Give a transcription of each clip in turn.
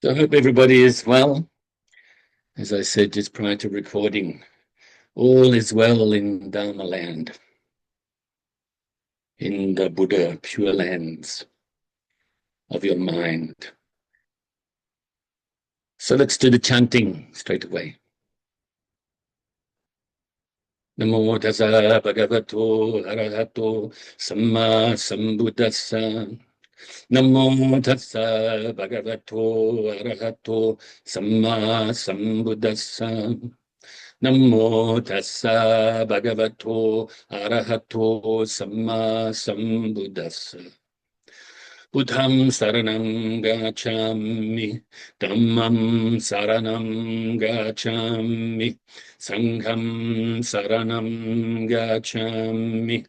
So I hope everybody is well. As I said just prior to recording, all is well in Dharma land, in the Buddha pure lands of your mind. So let's do the chanting straight away. Namo tassa bhagavato arahato samma sambuddhassa. Namo tassa bhagavato arahato samma sambuddhassa. Namo tassa bhagavato arahato samma sambuddhassa. Buddham saranam gacchami, dhammam saranam gacchami, sangham saranam gacchami,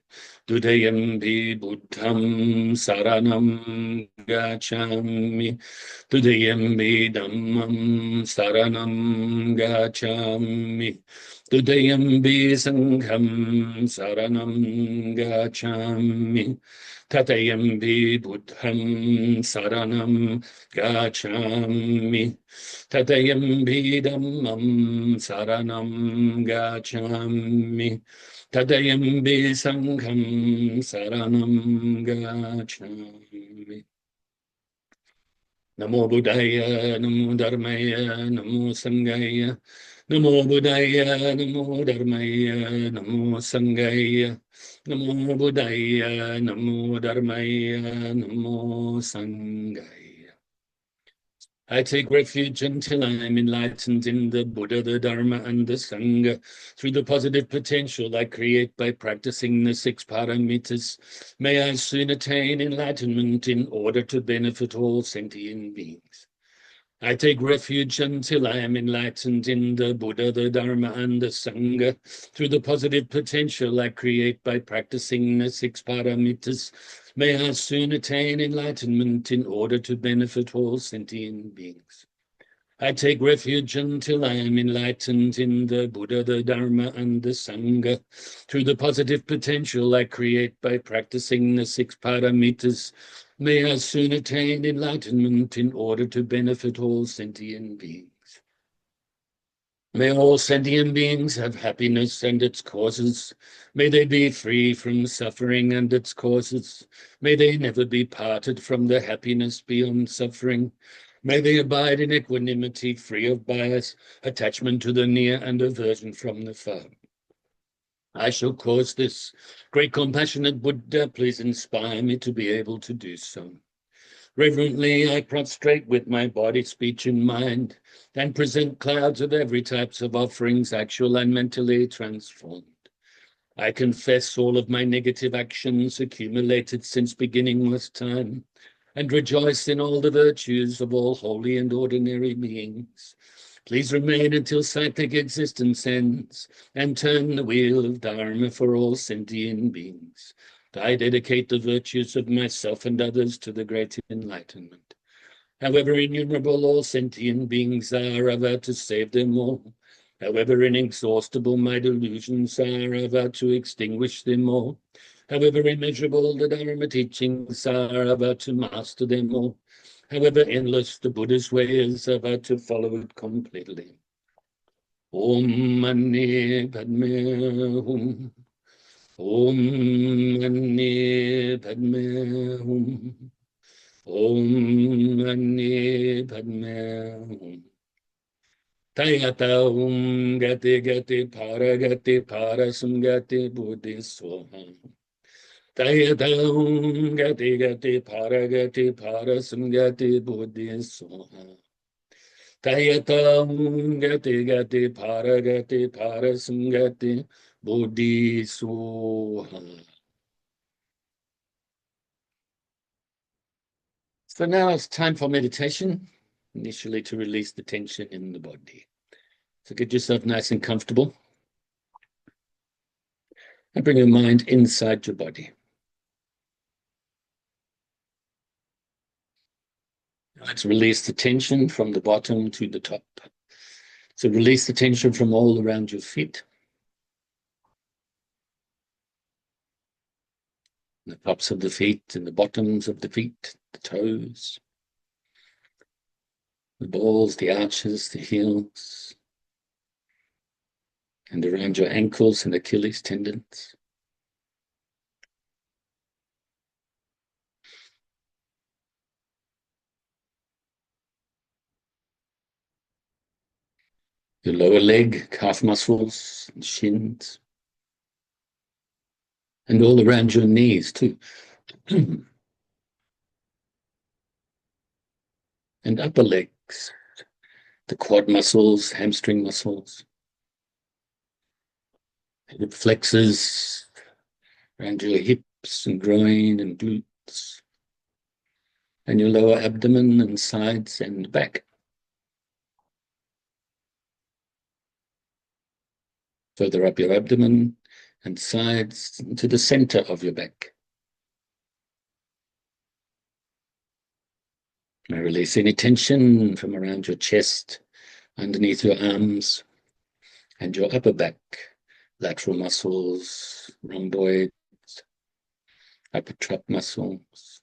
dudayampi buddham saranam gacchami, dudayampi dhammam saranam gacchami, dudayampi sangham saranam gacchami. Tatayampi buddham saranam gacchami. Tatayampi dhammam saranam gacchami. Tatayampi sangham saranam gacchami. Namo Buddhaya, Namo Dharmaya, Namo Sanghaya. Namo Buddhaya, Namo Dharmaya, Namo Sanghaya. Namo Buddhaya, Namo Dharmaya, Namo Sanghaya. I take refuge until I am enlightened in the Buddha, the Dharma, and the Sangha. Through the positive potential I create by practicing the 6 paramitas, may I soon attain enlightenment in order to benefit all sentient beings. I take refuge until I am enlightened in the Buddha, the Dharma, and the Sangha. Through the positive potential I create by practicing the 6 paramitas, may I soon attain enlightenment in order to benefit all sentient beings. I take refuge until I am enlightened in the Buddha, the Dharma, and the Sangha. Through the positive potential I create by practicing the 6 paramitas, may I soon attain enlightenment in order to benefit all sentient beings. May all sentient beings have happiness and its causes. May they be free from suffering and its causes. May they never be parted from the happiness beyond suffering. May they abide in equanimity, free of bias, attachment to the near, and aversion from the far. I shall cause this. Great compassionate Buddha, please inspire me to be able to do so. Reverently, I prostrate with my body, speech, and mind, and present clouds of every types of offerings, actual and mentally transformed. I confess all of my negative actions accumulated since beginningless time, and rejoice in all the virtues of all holy and ordinary beings. Please remain until psychic existence ends, and turn the wheel of Dharma for all sentient beings. I dedicate the virtues of myself and others to the great enlightenment. However innumerable all sentient beings are, I vow to save them all. However inexhaustible my delusions are, I vow to extinguish them all. However immeasurable the Dharma teachings are, I vow to master them all. However endless the Buddha's way is, I vow to follow it completely. Om Mani Padme Hum. Om Mani Padme Hum. Om Mani Padme Hum. Tayata Gati Gati Para Sumgati Buddhi Soham. Tayata Gati Gati Para Sumgati Buddhi Soham. Tayata Gati Gati Para Sumgati Buddhi Soham. So now it's time for meditation, initially to release the tension in the body. So get yourself nice and comfortable and bring your mind inside your body. Let's release the tension from the bottom to the top. So release the tension from all around your feet, the tops of the feet and the bottoms of the feet, the toes. the balls, the arches, the heels, and around your ankles and Achilles tendons. Your lower leg, calf muscles, and shins, and all around your knees too. And upper legs, the quad muscles, hamstring muscles, hip flexors, around your hips and groin and glutes, and your lower abdomen and sides and back. Further up your abdomen and sides to the center of your back. Now release any tension from around your chest, underneath your arms, and your upper back, lateral muscles, rhomboids, upper trap muscles.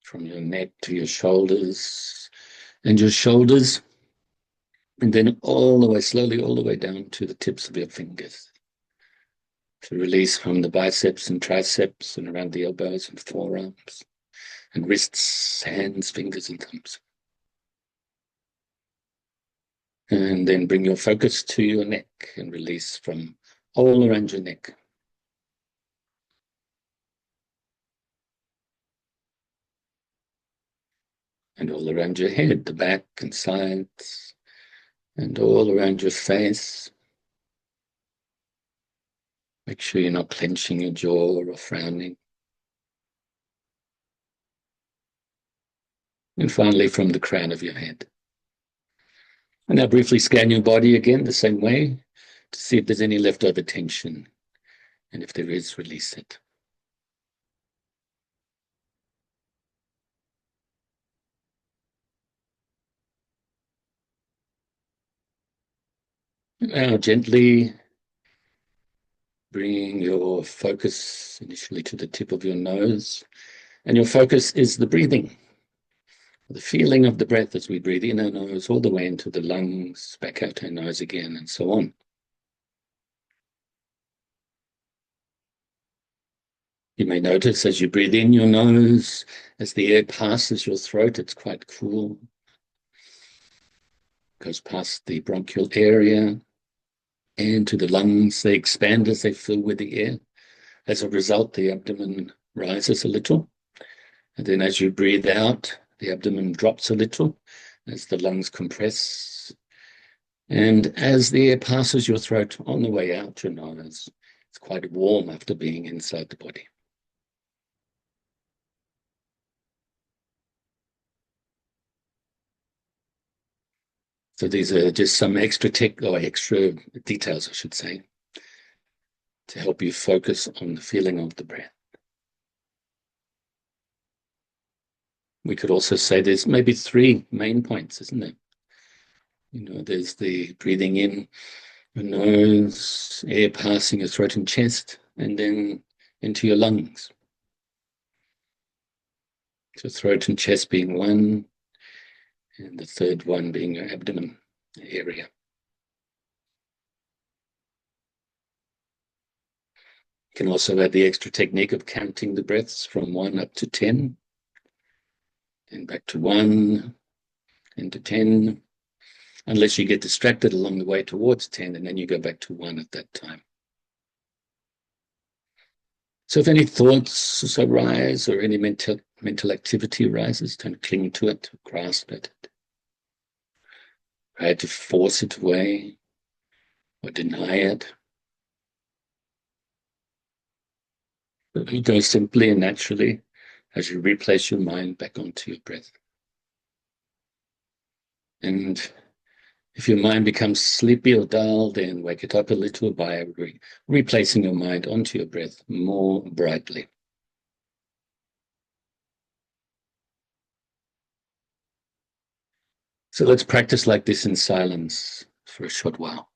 From your neck to your shoulders, and your shoulders, and then all the way, slowly all the way down to the tips of your fingers. To release from the biceps and triceps and around the elbows and forearms and wrists, hands, fingers, and thumbs. And then bring your focus to your neck and release from all around your neck. And all around your head, the back and sides, and all around your face. Make sure you're not clenching your jaw or frowning. And finally, from the crown of your head. And now briefly scan your body again the same way to see if there's any leftover tension. And if there is, release it. Now gently bring your focus initially to the tip of your nose. And your focus is the breathing. The feeling of the breath as we breathe in our nose all the way into the lungs, back out our nose again, and so on. You may notice as you breathe in your nose, as the air passes your throat, it's quite cool. Goes past the bronchial area and to the lungs. They expand as they fill with the air. As a result, the abdomen rises a little. And then as you breathe out, the abdomen drops a little as the lungs compress. And as the air passes your throat on the way out your nose, it's quite warm after being inside the body. So these are just some extra details, I should say, to help you focus on the feeling of the breath. We could also say there's maybe three main points, isn't there? There's the breathing in your nose, air passing your throat and chest, and then into your lungs. So throat and chest being one, and the third one being your abdomen area. You can also add the extra technique of counting the breaths from 1 up to 10, and back to 1, and to 10, unless you get distracted along the way towards 10, and then you go back to 1 at that time. So if any thoughts arise or any mental activity arises, don't cling to it, grasp at it. Try to force it away or deny it. But you go simply and naturally as you replace your mind back onto your breath. And if your mind becomes sleepy or dull, then wake it up a little by replacing your mind onto your breath more brightly. So let's practice like this in silence for a short while.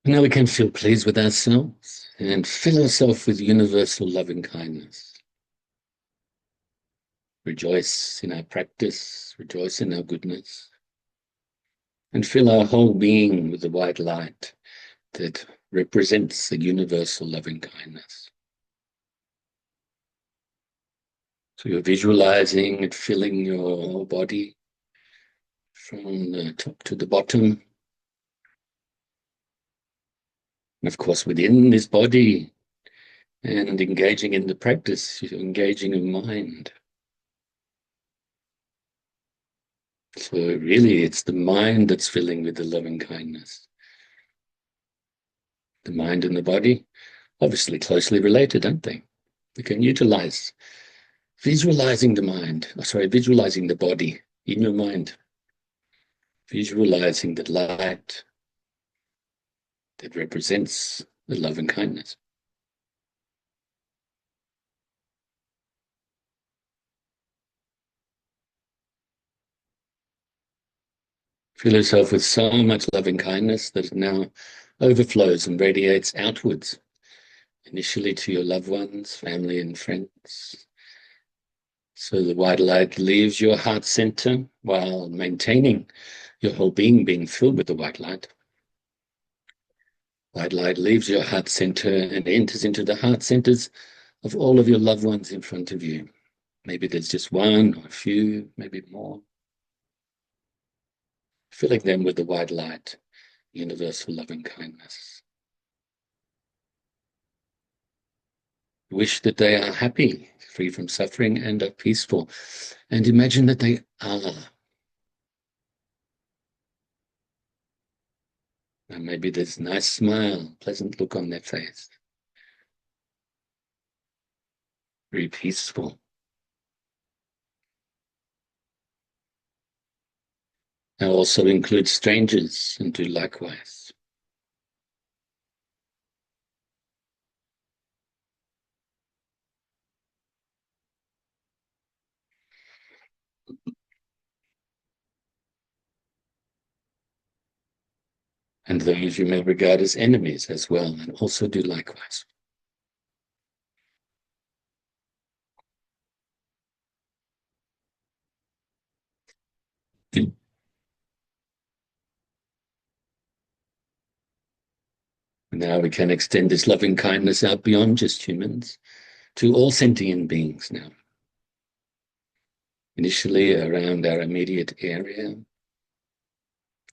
Now we can feel pleased with ourselves and fill ourselves with universal loving kindness. Rejoice in our practice, rejoice in our goodness, and fill our whole being with the white light that represents the universal loving kindness. So you're visualizing and filling your whole body from the top to the bottom. And of course, within this body and engaging in the practice, you're engaging in mind. So really, it's the mind that's filling with the loving kindness. The mind and the body, obviously closely related, aren't they? We can utilize visualizing the mind, visualizing the body in your mind, visualizing the light that represents the love and kindness. Fill yourself with so much loving kindness that it now overflows and radiates outwards, initially to your loved ones, family, and friends. So the white light leaves your heart center while maintaining your whole being filled with the white light. White light leaves your heart center and enters into the heart centers of all of your loved ones in front of you. Maybe there's just one or a few, maybe more. Filling them with the white light, universal loving kindness. Wish that they are happy, free from suffering, and are peaceful. And imagine that they are. And maybe there's a nice smile, pleasant look on their face. Very peaceful. Now also include strangers and do likewise. And those you may regard as enemies as well, and also do likewise. Now we can extend this loving kindness out beyond just humans to all sentient beings now. Initially around our immediate area,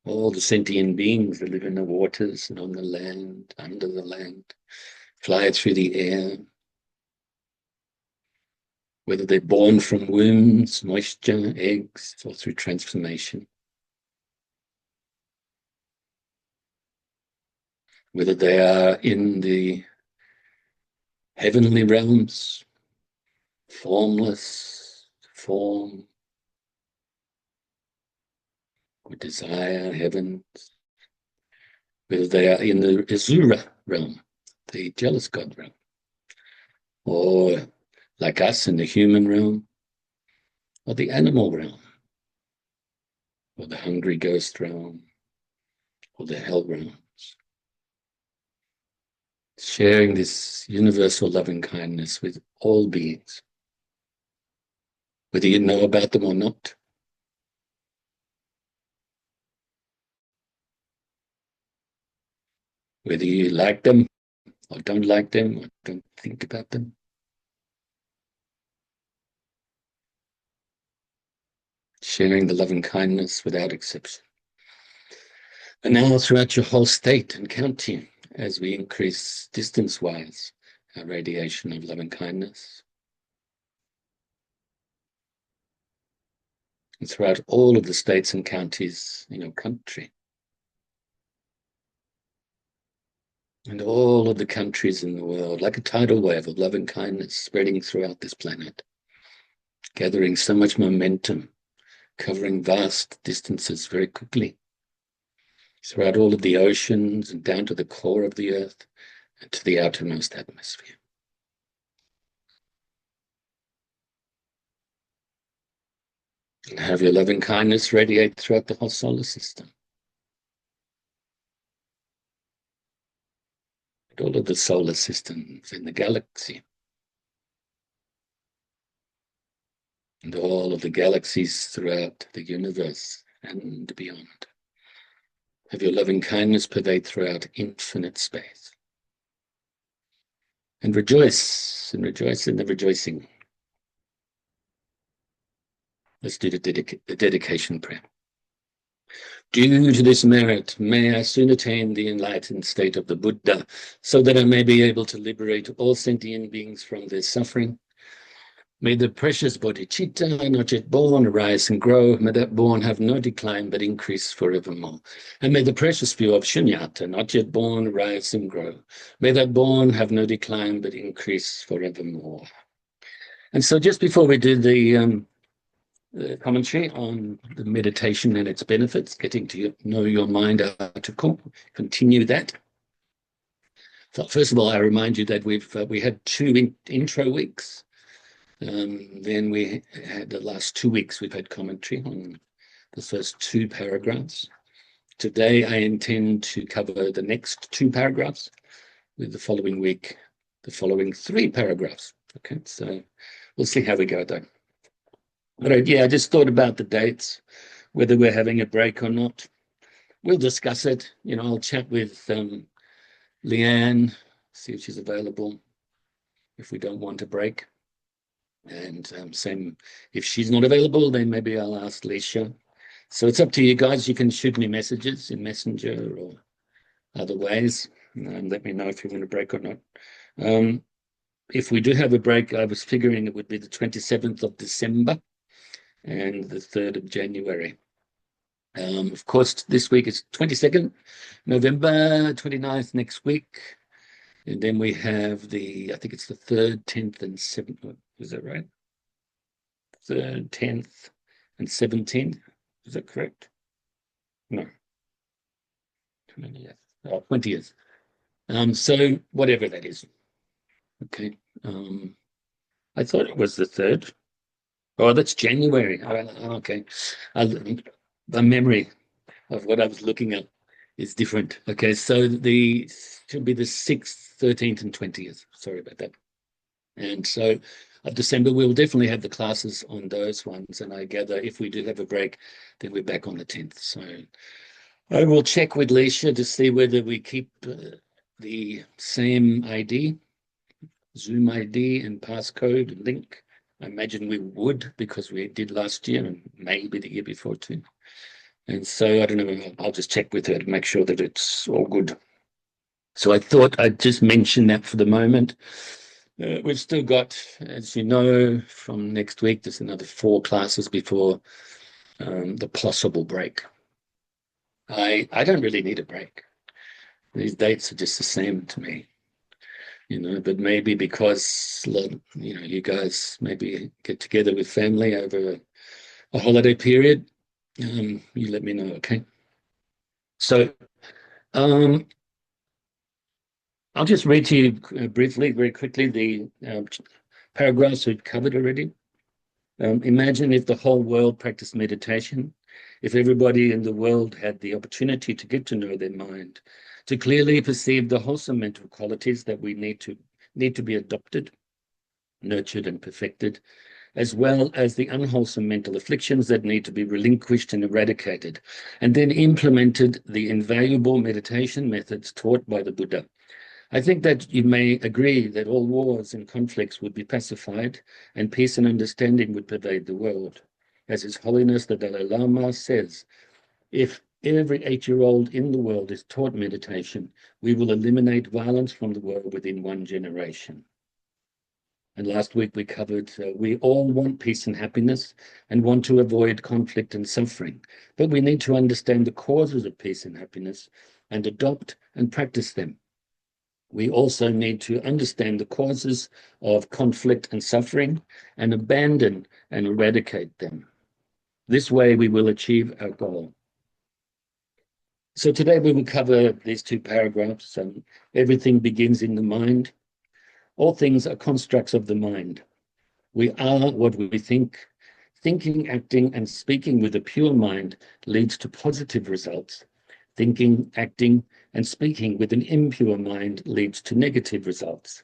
all the sentient beings that live in the waters and on the land, under the land, fly through the air, whether they're born from wombs, moisture, eggs, or through transformation. Whether they are in the heavenly realms, formless, form, or desire, heavens, whether they are in the Asura realm, the jealous God realm, or like us in the human realm, or the animal realm, or the hungry ghost realm, or the hell realms. Sharing this universal loving kindness with all beings, whether you know about them or not. Whether you like them or don't like them or don't think about them. Sharing the loving kindness without exception. And now throughout your whole state and county, as we increase distance-wise our radiation of loving kindness, and throughout all of the states and counties in your country, and all of the countries in the world, like a tidal wave of loving kindness spreading throughout this planet, gathering so much momentum, covering vast distances very quickly, throughout all of the oceans and down to the core of the earth and to the outermost atmosphere. And have your loving kindness radiate throughout the whole solar system. all of the solar systems in the galaxy, and all of the galaxies throughout the universe and beyond. Have your loving kindness pervade throughout infinite space. And rejoice in the rejoicing. Let's do the dedication prayer. Due to this merit, may I soon attain the enlightened state of the Buddha, so that I may be able to liberate all sentient beings from their suffering. May the precious bodhicitta, not yet born, arise and grow. May that born have no decline, but increase forevermore. And may the precious view of shunyata, not yet born, rise and grow. May that born have no decline, but increase forevermore. And so just before we do the commentary on the meditation and its benefits, getting to know your mind article, continue that. So first of all, I remind you that we had two intro weeks. Then we had the last 2 weeks, we've had commentary on the first 2 paragraphs. Today, I intend to cover the next 2 paragraphs, with the following week, the following 3 paragraphs. Okay, so we'll see how we go though. But yeah, I just thought about the dates, whether we're having a break or not. We'll discuss it. You know, I'll chat with Leanne, see if she's available, if we don't want a break. And same, if she's not available, then maybe I'll ask Leisha. So it's up to you guys. You can shoot me messages in Messenger or other ways, and let me know if you want a break or not. If we do have a break, I was figuring it would be the 27th of December and the 3rd of January. Of course, this week is 22nd November, 29th next week. And then we have I think it's the 3rd, 10th, and 7th. Is that right? 3rd, 10th, and 17th. Is that correct? No. 20th. 20th. So whatever that is. Okay. I thought it was the 3rd. Oh, that's January. Okay. The memory of what I was looking at is different. Okay, so should be the 6th, 13th, and 20th. Sorry about that. And so of December, we'll definitely have the classes on those ones. And I gather if we do have a break, then we're back on the 10th. So I will check with Leisha to see whether we keep the same ID, Zoom ID and passcode and link. I imagine we would, because we did last year and maybe the year before too. And so I don't know, I'll just check with her to make sure that it's all good. So I thought I'd just mention that for the moment. We've still got, as you know, from next week, there's another 4 classes before the possible break. I don't really need a break. These dates are just the same to me. You know, but maybe because, you know, you guys maybe get together with family over a holiday period, you let me know, okay? So I'll just read to you briefly, very quickly, the paragraphs we've covered already. Imagine if the whole world practiced meditation, if everybody in the world had the opportunity to get to know their mind, to clearly perceive the wholesome mental qualities that we need to be adopted, nurtured, and perfected, as well as the unwholesome mental afflictions that need to be relinquished and eradicated, and then implemented the invaluable meditation methods taught by the Buddha. I think that you may agree that all wars and conflicts would be pacified and peace and understanding would pervade the world. As His Holiness the Dalai Lama says, if every 8-year-old in the world is taught meditation, we will eliminate violence from the world within 1 generation. And last week we covered, we all want peace and happiness and want to avoid conflict and suffering, but we need to understand the causes of peace and happiness and adopt and practice them. We also need to understand the causes of conflict and suffering and abandon and eradicate them. This way we will achieve our goal. So today we will cover these 2 paragraphs. Everything begins in the mind. All things are constructs of the mind. We are what we think. Thinking, acting, and speaking with a pure mind leads to positive results. Thinking, acting, and speaking with an impure mind leads to negative results.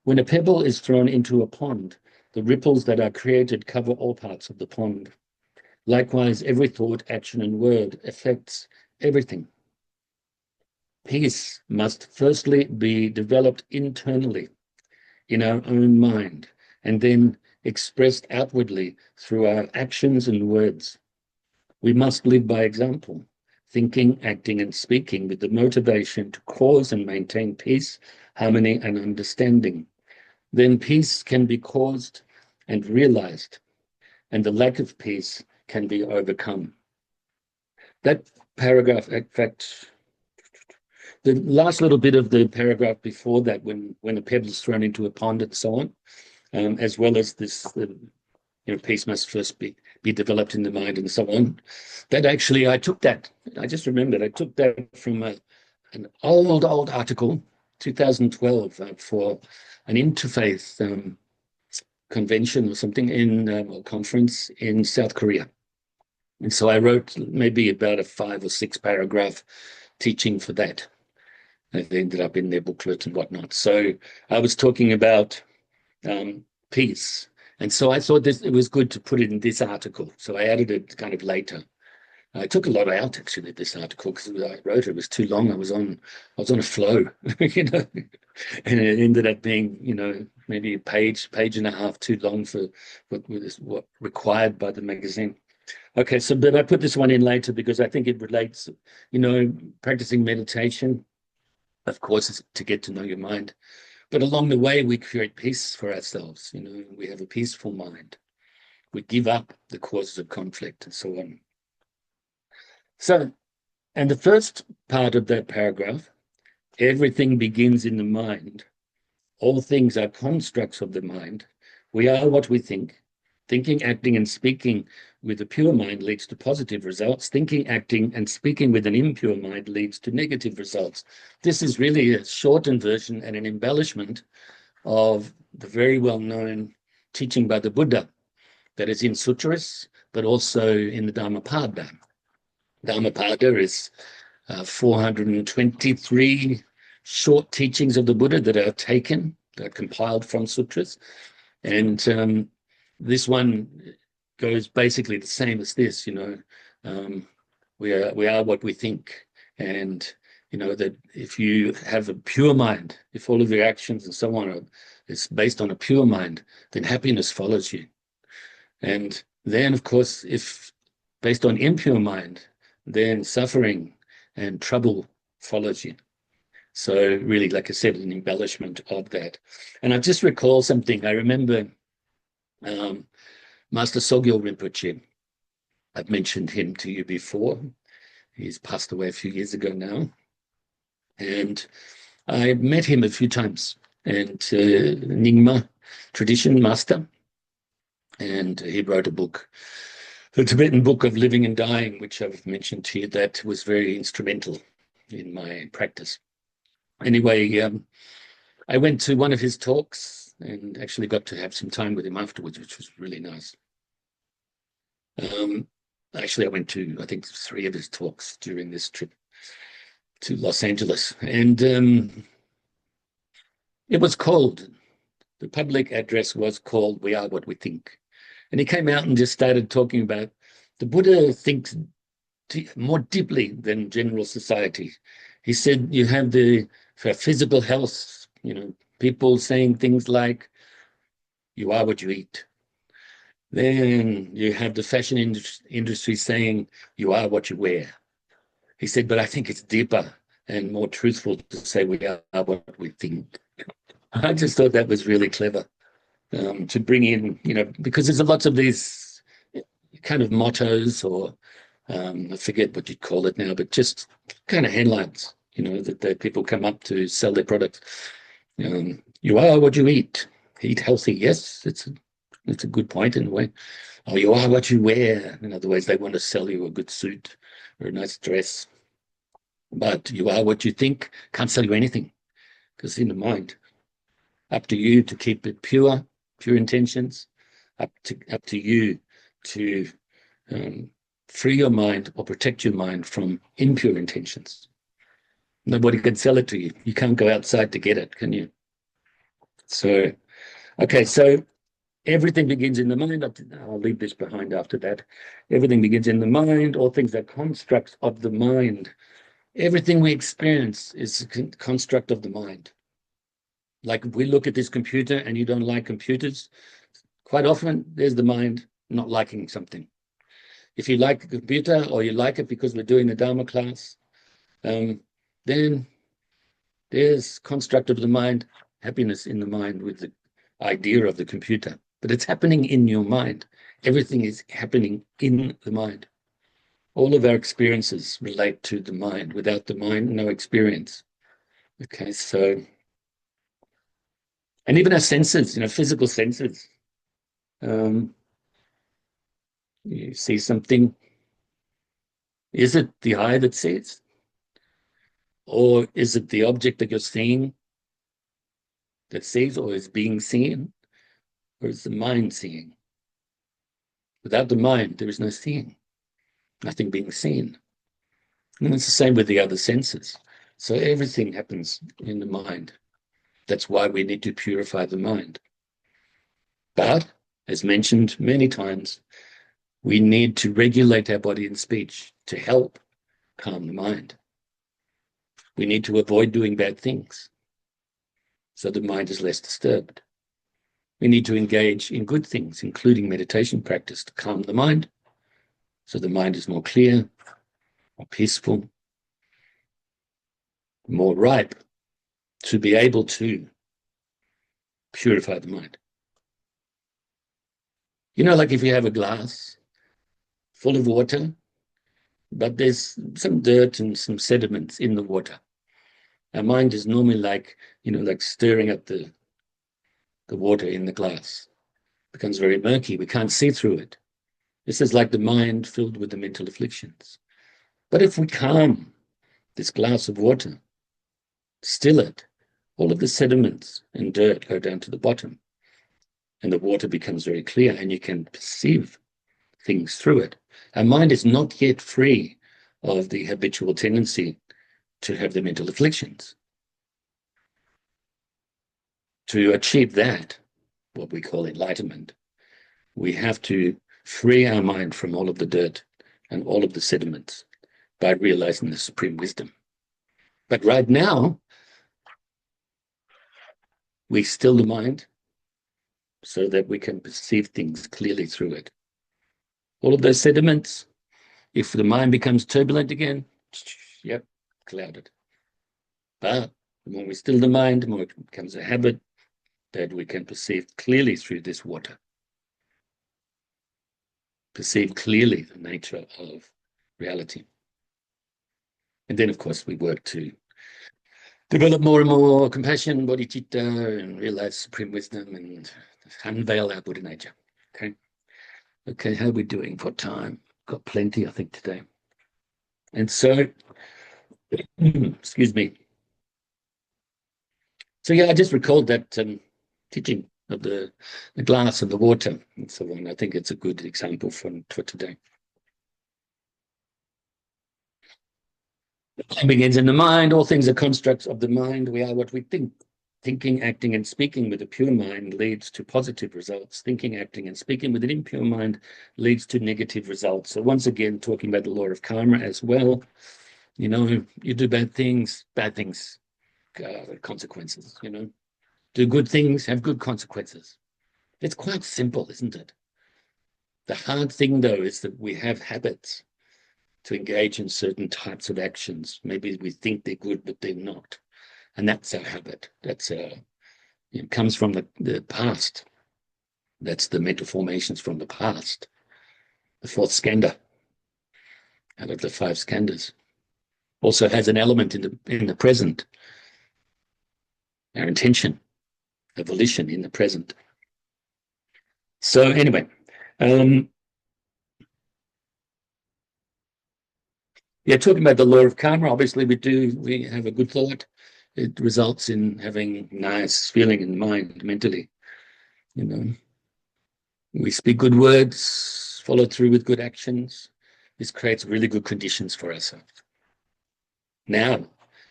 When a pebble is thrown into a pond, the ripples that are created cover all parts of the pond. Likewise, every thought, action, and word affects everything. Peace must firstly be developed internally in our own mind, and then expressed outwardly through our actions and words. We must live by example, thinking, acting, and speaking with the motivation to cause and maintain peace, harmony, and understanding. Then peace can be caused and realized, and the lack of peace can be overcome. That paragraph, in fact, the last little bit of the paragraph before that, when a pebble is thrown into a pond and so on, as well as this, peace must first be developed in the mind and so on. That actually, I just remembered, I took that from an old article, 2012, for an interfaith convention or something or conference in South Korea. And so I wrote maybe about a 5 or 6 paragraph teaching for that. It ended up in their booklet and whatnot. So I was talking about peace. And so I thought it was good to put it in this article. So I added it kind of later. I took a lot out actually, this article, because I wrote it was too long. I was on a flow, and it ended up being, maybe a page and a half too long for what required by the magazine. Okay, but I put this one in later because I think it relates, practicing meditation, of course, is to get to know your mind. But along the way, we create peace for ourselves. We have a peaceful mind. We give up the causes of conflict and so on. So, and the first part of that paragraph, everything begins in the mind. All things are constructs of the mind. We are what we think. Thinking, acting, and speaking with a pure mind leads to positive results. Thinking, acting, and speaking with an impure mind leads to negative results. This is really a shortened version and an embellishment of the very well-known teaching by the Buddha that is in sutras, but also in the Dhammapada. Dhammapada is 423 short teachings of the Buddha that are compiled from sutras. And this one goes basically the same as this, we are what we think. And, that if you have a pure mind, if all of your actions and so on is based on a pure mind, then happiness follows you. And then, of course, if based on impure mind, then suffering and trouble follows you. So really, like I said, an embellishment of that. And I just recall something. I remember Master Sogyal Rinpoche. I've mentioned him to you before. He's passed away a few years ago now. And I met him a few times. And Nyingma tradition master. And he wrote a book, the Tibetan Book of Living and Dying, which I've mentioned to you, that was very instrumental in my practice. Anyway, I went to one of his talks and actually got to have some time with him afterwards, which was really nice. Actually, I went to, I think, 3 of his talks during this trip to Los Angeles. And it was called, the public address was called We Are What We Think. And he came out and just started talking about the Buddha thinks more deeply than general society. He said you have for physical health, people saying things like, you are what you eat. Then you have the fashion industry saying, you are what you wear. He said, but I think it's deeper and more truthful to say we are what we think. I just thought that was really clever to bring in, because there's lots of these kind of mottos or I forget what you'd call it now, but just kind of headlines, that people come up to sell their products. You are what you eat. Eat healthy. Yes, it's a good point in a way. Oh, you are what you wear. In other words, they want to sell you a good suit or a nice dress. But you are what you think. Can't sell you anything because it's in the mind. Up to you to keep it pure intentions. Up to you to free your mind or protect your mind from impure intentions. Nobody can sell it to you. You can't go outside to get it, can you? So, okay, so everything begins in the mind. I'll leave this behind after that. Everything begins in the mind. All things are constructs of the mind. Everything we experience is a construct of the mind. Like if we look at this computer and you don't like computers, quite often there's the mind not liking something. If you like a computer or you like it because we're doing the Dharma class, then there's construct of the mind, happiness in the mind with the idea of the computer. But it's happening in your mind. Everything is happening in the mind. All of our experiences relate to the mind. Without the mind, no experience. Okay, so, and even our senses, physical senses. You see something. Is it the eye that sees? Or is it the object that you're seeing that sees or is being seen? Or is the mind seeing? Without the mind, there is no seeing, nothing being seen. And it's the same with the other senses. So everything happens in the mind. That's why we need to purify the mind. But, as mentioned many times, we need to regulate our body and speech to help calm the mind. We need to avoid doing bad things so the mind is less disturbed. We need to engage in good things, including meditation practice, to calm the mind so the mind is more clear, more peaceful, more ripe to be able to purify the mind. Like if you have a glass full of water, but there's some dirt and some sediments in the water. Our mind is normally like stirring up the water in the glass. It becomes very murky. We can't see through it. This is like the mind filled with the mental afflictions. But if we calm this glass of water, still it, all of the sediments and dirt go down to the bottom, and the water becomes very clear, and you can perceive things through it. Our mind is not yet free of the habitual tendency to have the mental afflictions. To achieve that, what we call enlightenment, we have to free our mind from all of the dirt and all of the sediments by realizing the supreme wisdom. But right now, we still the mind so that we can perceive things clearly through it. All of those sediments, if the mind becomes turbulent again, yep, clouded. But the more we still the mind, the more it becomes a habit that we can perceive clearly through this water. Perceive clearly the nature of reality. And then, of course, we work to develop more and more compassion, bodhicitta, and realize supreme wisdom and unveil our Buddha nature. Okay, how are we doing for time? Got plenty, I think, today. And so, excuse me. So yeah, I just recalled that teaching of the glass and the water and so on. I think it's a good example for today. It begins in the mind. All things are constructs of the mind. We are what we think. Thinking, acting, and speaking with a pure mind leads to positive results. Thinking, acting, and speaking with an impure mind leads to negative results. So once again, talking about the law of karma as well. You do bad things, consequences, Do good things, have good consequences. It's quite simple, isn't it? The hard thing, though, is that we have habits to engage in certain types of actions. Maybe we think they're good, but they're not. And that's our habit. It comes from the past. That's the mental formations from the past. The fourth skandha, out of the five skandhas, also has an element in the present. Our intention, a volition in the present. So anyway, talking about the law of karma, obviously we have a good thought. It results in having nice feeling in the mind, mentally. We speak good words, follow through with good actions. This creates really good conditions for ourselves now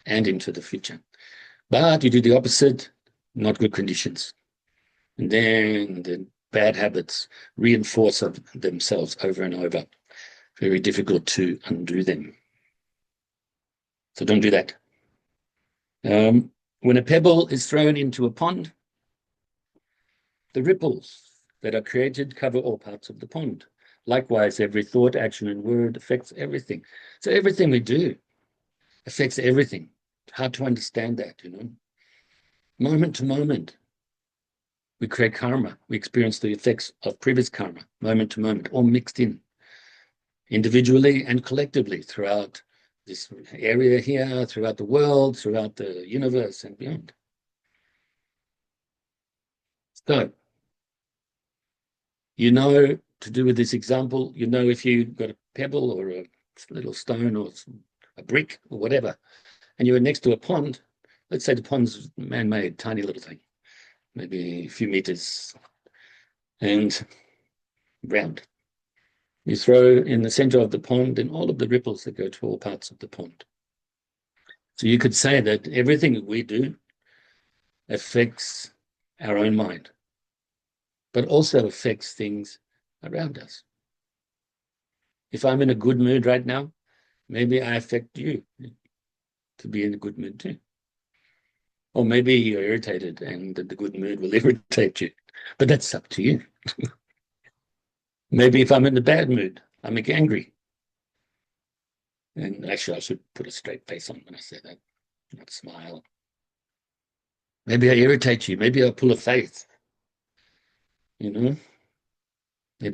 and into the future. But you do the opposite, not good conditions. And then the bad habits reinforce themselves over and over. Very difficult to undo them. So don't do that. When a pebble is thrown into a pond, the ripples that are created cover all parts of the pond. Likewise, every thought, action, and word affects everything. So everything we do affects everything. Hard to understand that, Moment to moment, we create karma. We experience the effects of previous karma, moment to moment, all mixed in, individually and collectively throughout this area here, throughout the world, throughout the universe and beyond. So, to do with this example, if you've got a pebble or a little stone or a brick or whatever, and you're next to a pond, let's say the pond's man-made, tiny little thing, maybe a few meters and round. You throw in the center of the pond and all of the ripples that go to all parts of the pond. So you could say that everything that we do affects our own mind, but also affects things around us. If I'm in a good mood right now, maybe I affect you to be in a good mood too. Or maybe you're irritated and the good mood will irritate you, but that's up to you. Maybe if I'm in a bad mood, I'm angry. And actually, I should put a straight face on when I say that, not smile. Maybe I irritate you. Maybe I pull a face. Maybe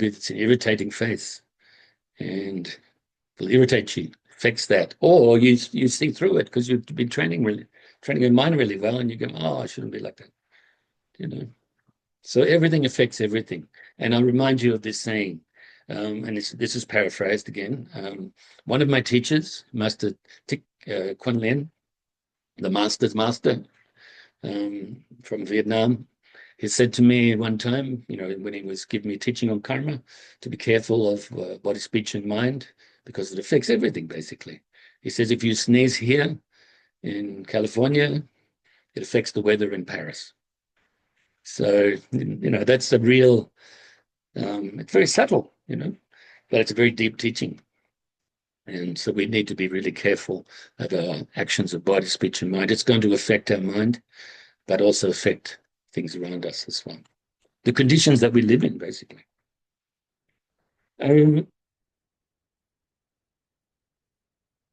it's an irritating face and will irritate you. Fix that. Or you see through it because you've been training your mind really well, and you go, oh, I shouldn't be like that. So everything affects everything. And I'll remind you of this saying, and this is paraphrased again. One of my teachers, Master Thich Quang Lien, the master's master from Vietnam, he said to me one time, when he was giving me teaching on karma, to be careful of body, speech, and mind, because it affects everything, basically. He says, if you sneeze here in California, it affects the weather in Paris. So, that's a real, it's very subtle, but it's a very deep teaching. And so we need to be really careful of our actions of body, speech, and mind. It's going to affect our mind, but also affect things around us as well. The conditions that we live in, basically.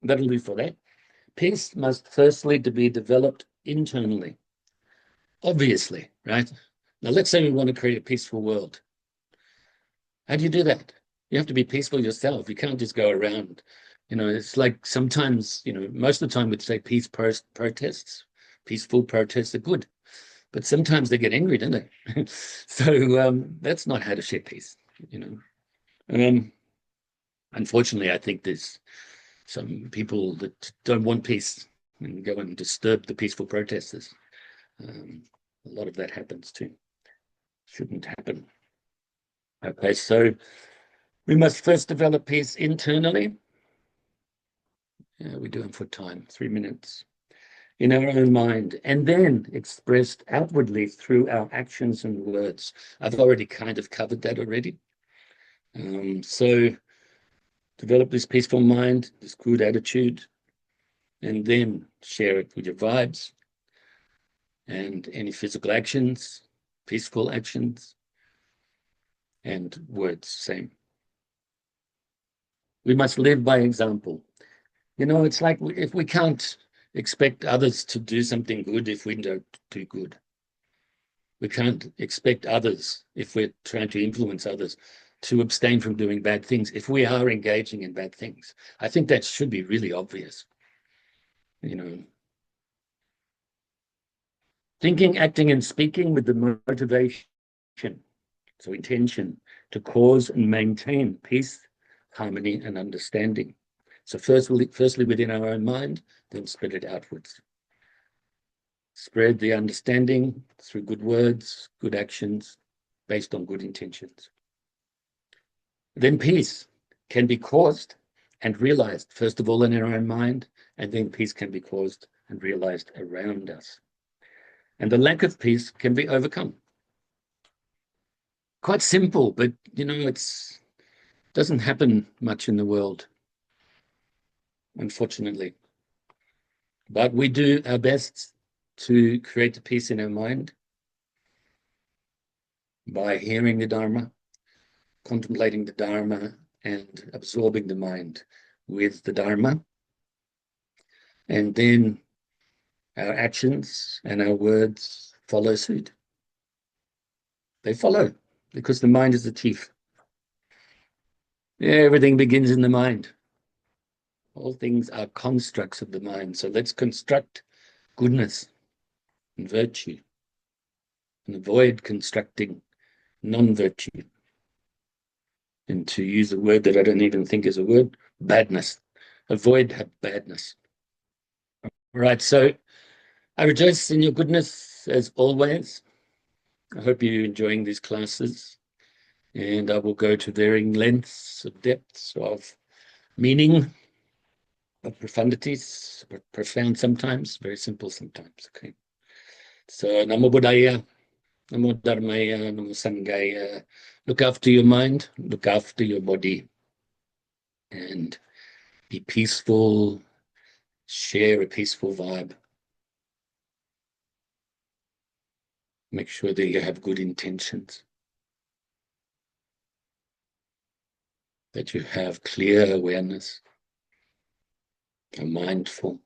That'll be for that. Peace must firstly be developed internally, obviously, right? Now, let's say we want to create a peaceful world. How do you do that? You have to be peaceful yourself. You can't just go around. It's like sometimes, most of the time we'd say protests. Peaceful protests are good. But sometimes they get angry, don't they? So that's not how to share peace, Unfortunately, I think there's some people that don't want peace and go and disturb the peaceful protesters. A lot of that happens too. Shouldn't happen. Okay, so we must first develop peace internally. We're doing for time, 3 minutes. In our own mind, and then expressed outwardly through our actions and words. I've already kind of covered that already. So develop this peaceful mind, this good attitude, and then share it with your vibes and any physical actions, peaceful actions, and words, same. We must live by example. It's like if we can't expect others to do something good if we don't do good. We can't expect others, if we're trying to influence others, to abstain from doing bad things if we are engaging in bad things. I think that should be really obvious. Thinking, acting, and speaking with the motivation, so intention, to cause and maintain peace, harmony, and understanding. So firstly within our own mind, then spread it outwards. Spread the understanding through good words, good actions, based on good intentions. Then peace can be caused and realized, first of all, in our own mind, and then peace can be caused and realized around us. And the lack of peace can be overcome. Quite simple, but it doesn't happen much in the world, unfortunately. But we do our best to create the peace in our mind by hearing the Dharma, contemplating the Dharma, and absorbing the mind with the Dharma. And then our actions and our words follow suit. They follow because the mind is the chief. Everything begins in the mind. All things are constructs of the mind. So let's construct goodness and virtue and avoid constructing non-virtue. And to use a word that I don't even think is a word, badness. Avoid badness. All right, so I rejoice in your goodness as always. I hope you're enjoying these classes, and I will go to varying lengths of depths of meaning, of profundities, profound sometimes, very simple sometimes. Okay. So Namo Buddhaya, Namo Dharmaya, Namo Sanghaya. Look after your mind, look after your body, and be peaceful, share a peaceful vibe. Make sure that you have good intentions, that you have clear awareness, are mindful.